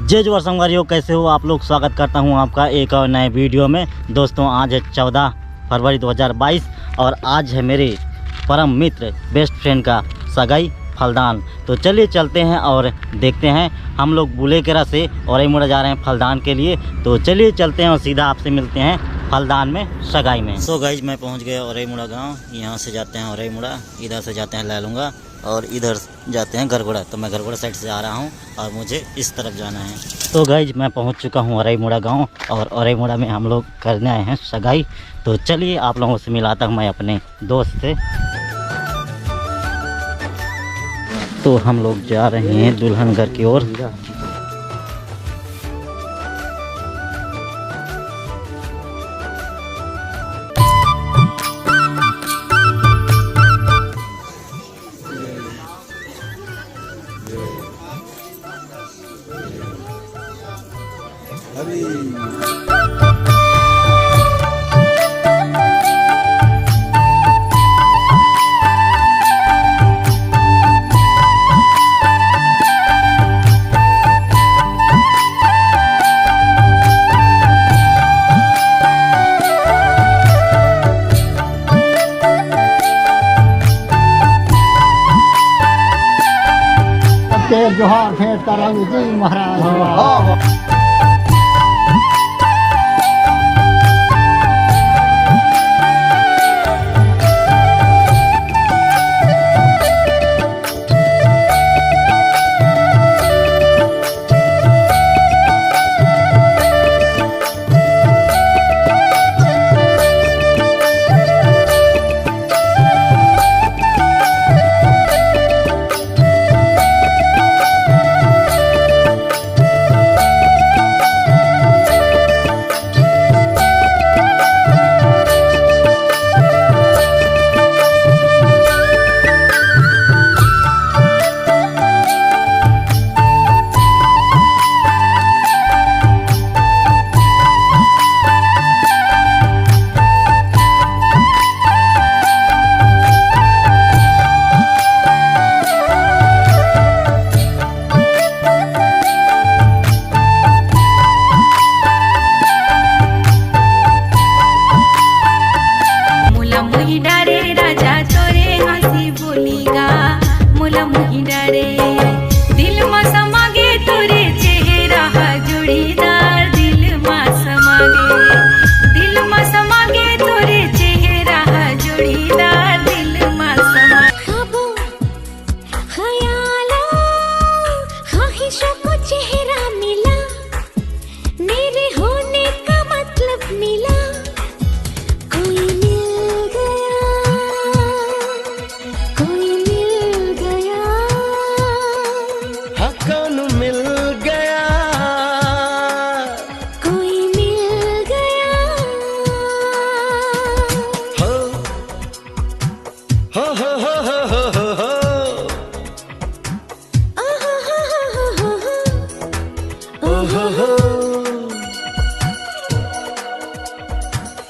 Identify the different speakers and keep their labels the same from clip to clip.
Speaker 1: जय जोहार संगवारियों, कैसे हो आप लोग। स्वागत करता हूं आपका एक और नए वीडियो में। दोस्तों आज है 14 फरवरी 2022 और आज है मेरे परम मित्र बेस्ट फ्रेंड का सगाई फलदान। तो चलिए चलते हैं और देखते हैं। हम लोग बुलेकेरा से औरईमुड़ा जा रहे हैं फलदान के लिए। तो चलिए चलते हैं और सीधा आपसे मिलते हैं फलदान में सगाई में। सो गाइज मैं पहुंच गया औरईमुड़ा गांव। यहाँ से जाते हैं औरईमुड़ा, इधर से जाते हैं लैलूंगा और इधर जाते हैं गरगुड़ा। तो मैं गरगुड़ा साइड से आ रहा हूँ और मुझे इस तरफ जाना है। तो गाइज मैं पहुँच चुका हूँ औरईमुड़ा गांव और औरईमुड़ा में हम लोग करने आए हैं सगाई। तो चलिए आप लोगों से मिलाता हूँ मैं अपने दोस्त से। तो हम लोग जा रहे हैं दुल्हन घर की ओर।
Speaker 2: जोहार भेंट करांगे जी महाराज।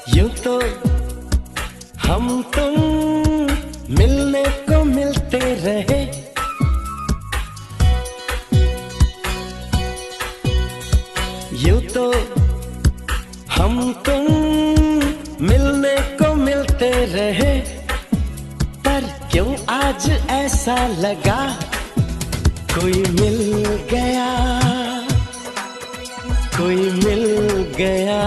Speaker 3: यूं तो हम तुम मिलने को मिलते रहे, यूं तो हम तुम मिलने को मिलते रहे, पर क्यों आज ऐसा लगा कोई मिल गया, कोई मिल गया।